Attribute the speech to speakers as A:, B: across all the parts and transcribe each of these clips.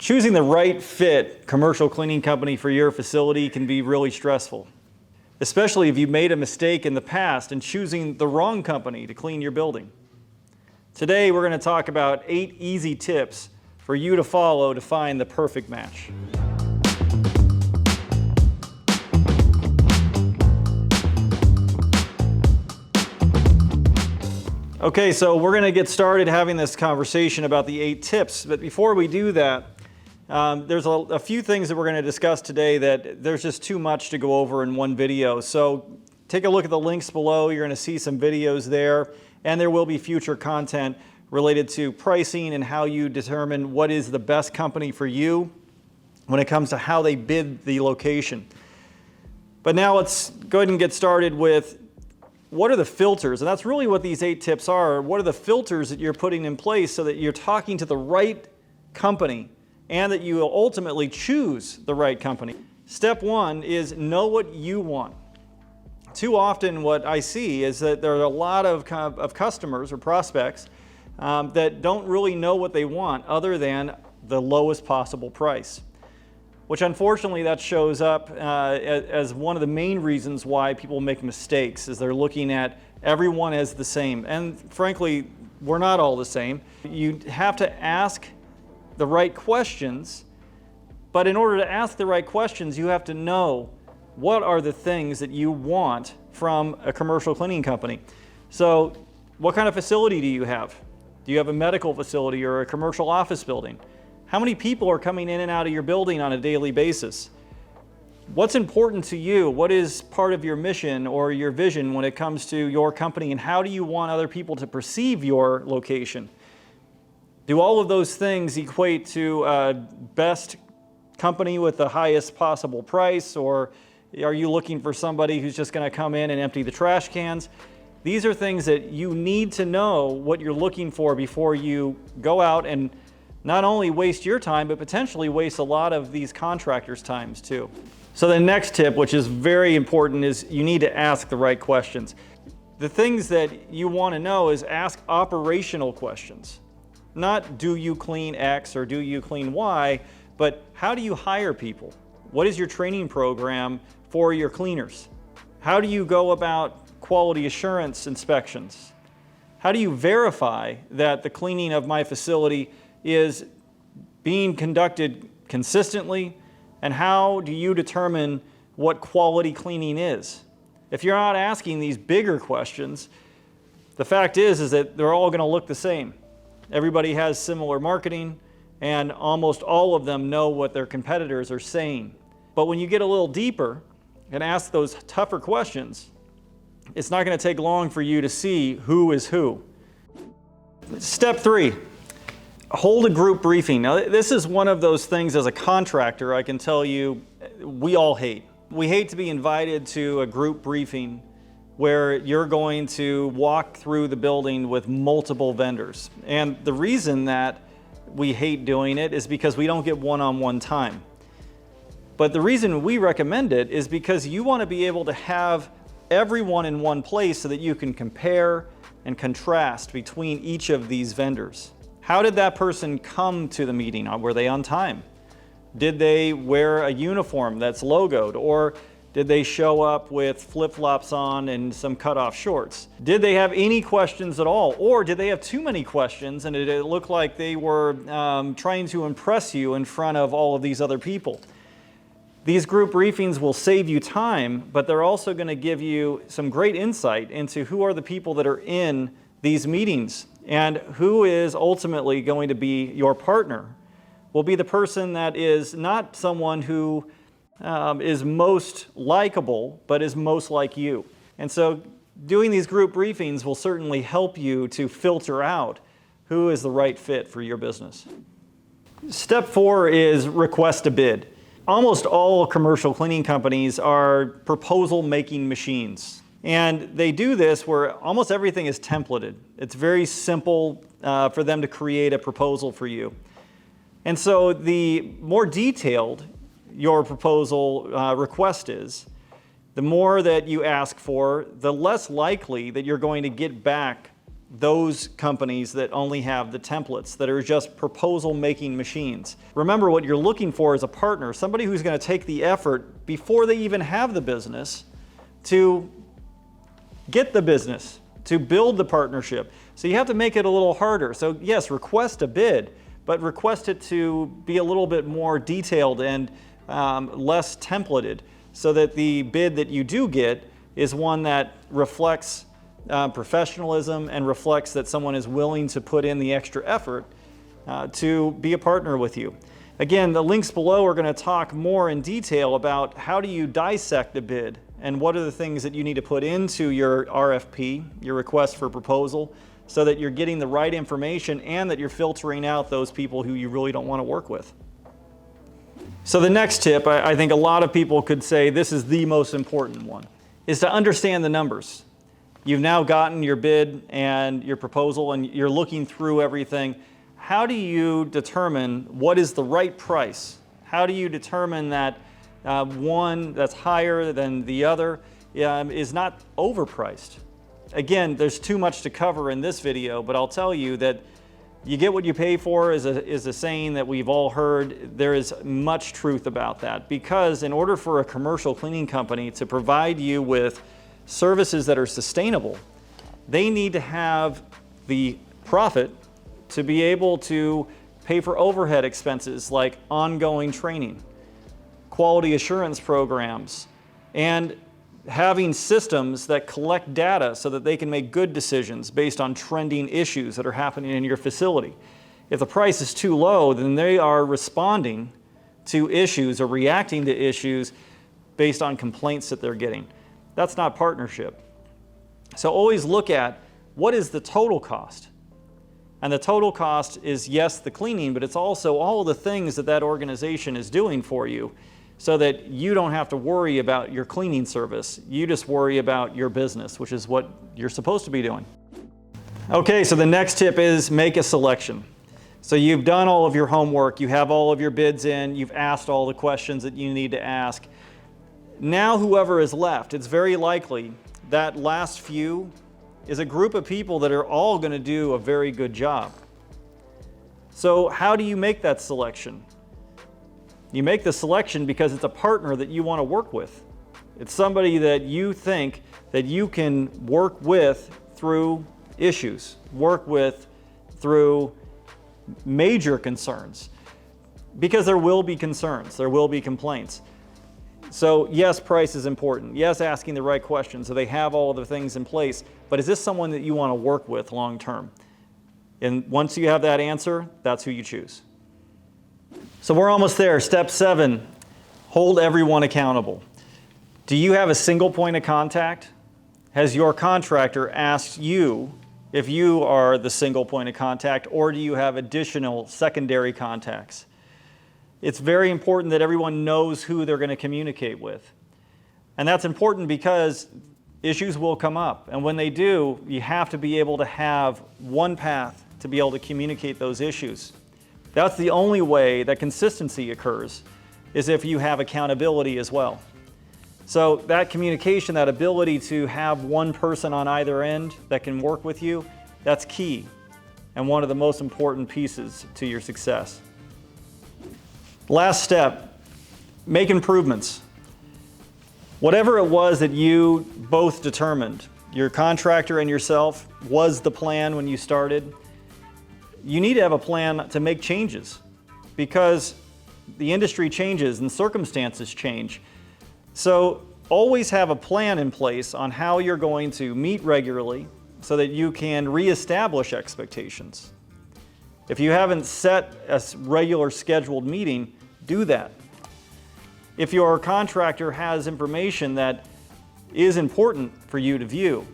A: Choosing the right fit commercial cleaning company for your facility can be really stressful, especially if you made a mistake in the past in choosing the wrong company to clean your building. Today, we're going to talk about 8 easy tips for you to follow to find the perfect match. Okay, so we're going to get started having this conversation about the 8 tips, but before we do that, there's a few things that we're going to discuss today that there's just too much to go over in one video. So take a look at the links below. You're going to see some videos there, and there will be future content related to pricing and how you determine what is the best company for you when it comes to how they bid the location. But now let's go ahead and get started with what are the filters? And that's really what these 8 tips are. What are the filters that you're putting in place so that you're talking to the right company and that you will ultimately choose the right company? Step 1 is know what you want. Too often what I see is that there are a lot of customers or prospects that don't really know what they want other than the lowest possible price, which unfortunately that shows up as one of the main reasons why people make mistakes, is they're looking at everyone as the same. And frankly, we're not all the same. You have to ask the right questions, but in order to ask the right questions, you have to know what are the things that you want from a commercial cleaning company. So what kind of facility do you have? Do you have a medical facility or a commercial office building? How many people are coming in and out of your building on a daily basis? What's important to you? What is part of your mission or your vision when it comes to your company, and how do you want other people to perceive your location? Do all of those things equate to best company with the highest possible price, or are you looking for somebody who's just going to come in and empty the trash cans? These are things that you need to know what you're looking for before you go out and not only waste your time, but potentially waste a lot of these contractors' times too. So the next tip, which is very important, is you need to ask the right questions. The things that you want to know is ask operational questions. Not do you clean X or do you clean Y, but how do you hire people? What is your training program for your cleaners? How do you go about quality assurance inspections? How do you verify that the cleaning of my facility is being conducted consistently? And how do you determine what quality cleaning is? If you're not asking these bigger questions, the fact is that they're all going to look the same. Everybody has similar marketing, and almost all of them know what their competitors are saying. But when you get a little deeper and ask those tougher questions, it's not going to take long for you to see who is who. Step 3. Hold a group briefing. Now, this is one of those things as a contractor I can tell you we all hate. We hate to be invited to a group briefing where you're going to walk through the building with multiple vendors. And the reason that we hate doing it is because we don't get one-on-one time. But the reason we recommend it is because you want to be able to have everyone in one place so that you can compare and contrast between each of these vendors. How did that person come to the meeting? Were they on time? Did they wear a uniform that's logoed? Or did they show up with flip-flops on and some cut-off shorts? Did they have any questions at all? Or did they have too many questions and it looked like they were trying to impress you in front of all of these other people? These group briefings will save you time, but they're also going to give you some great insight into who are the people that are in these meetings, and who is ultimately going to be your partner. Will be the person that is not someone who is most likable, but is most like you. And so doing these group briefings will certainly help you to filter out who is the right fit for your business. Step 4 is request a bid. Almost all commercial cleaning companies are proposal making machines. And they do this where almost everything is templated. It's very simple for them to create a proposal for you. And so the more detailed your proposal request is, the more that you ask for, the less likely that you're going to get back those companies that only have the templates, that are just proposal making machines. Remember, what you're looking for is a partner, somebody who's going to take the effort before they even have the business to get the business, to build the partnership. So you have to make it a little harder. So yes, request a bid, but request it to be a little bit more detailed and less templated, so that the bid that you do get is one that reflects professionalism and reflects that someone is willing to put in the extra effort to be a partner with you. Again, the links below are going to talk more in detail about how do you dissect a bid and what are the things that you need to put into your RFP, your request for proposal, so that you're getting the right information and that you're filtering out those people who you really don't want to work with. So the next tip, I think a lot of people could say this is the most important one, is to understand the numbers. You've now gotten your bid and your proposal and you're looking through everything. How do you determine what is the right price? How do you determine that one that's higher than the other is not overpriced? Again, there's too much to cover in this video, but I'll tell you that you get what you pay for is a saying that we've all heard. There is much truth about that, because in order for a commercial cleaning company to provide you with services that are sustainable, they need to have the profit to be able to pay for overhead expenses like ongoing training, quality assurance programs, and having systems that collect data so that they can make good decisions based on trending issues that are happening in your facility. If the price is too low, then they are responding to issues or reacting to issues based on complaints that they're getting. That's not partnership. So always look at what is the total cost. And the total cost is, yes, the cleaning, but it's also all of the things that that organization is doing for you, so that you don't have to worry about your cleaning service. You just worry about your business, which is what you're supposed to be doing. Okay, so the next tip is make a selection. So you've done all of your homework, you have all of your bids in, you've asked all the questions that you need to ask. Now whoever is left, it's very likely that last few is a group of people that are all going to do a very good job. So how do you make that selection? You make the selection because it's a partner that you want to work with. It's somebody that you think that you can work with through issues, work with through major concerns, because there will be concerns, there will be complaints. So yes, price is important. Yes, asking the right questions so they have all of the things in place, but is this someone that you want to work with long term? And once you have that answer, that's who you choose. So we're almost there. Step 7, hold everyone accountable. Do you have a single point of contact? Has your contractor asked you if you are the single point of contact, or do you have additional secondary contacts? It's very important that everyone knows who they're going to communicate with. And that's important because issues will come up. And when they do, you have to be able to have one path to be able to communicate those issues. That's the only way that consistency occurs, is if you have accountability as well. So that communication, that ability to have one person on either end that can work with you, that's key and one of the most important pieces to your success. Last step, make improvements. Whatever it was that you both determined, your contractor and yourself, was the plan when you started, you need to have a plan to make changes, because the industry changes and circumstances change. So always have a plan in place on how you're going to meet regularly so that you can reestablish expectations. If you haven't set a regular scheduled meeting, do that. If your contractor has information that is important for you to view,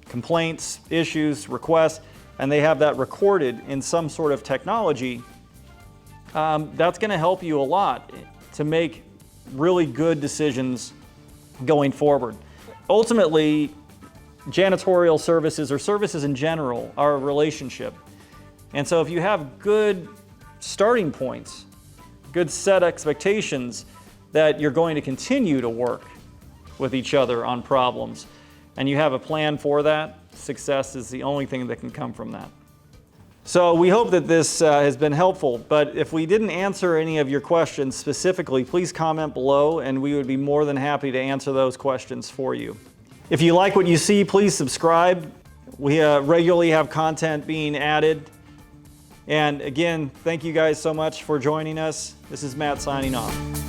A: complaints, issues, requests, and they have that recorded in some sort of technology, that's going to help you a lot to make really good decisions going forward. Ultimately, janitorial services, or services in general, are a relationship. And so if you have good starting points, good set expectations that you're going to continue to work with each other on problems, and you have a plan for that, success is the only thing that can come from that. So we hope that this has been helpful, but if we didn't answer any of your questions specifically, please comment below and we would be more than happy to answer those questions for you. If you like what you see, please subscribe. We regularly have content being added. And again, thank you guys so much for joining us. This is Matt signing off.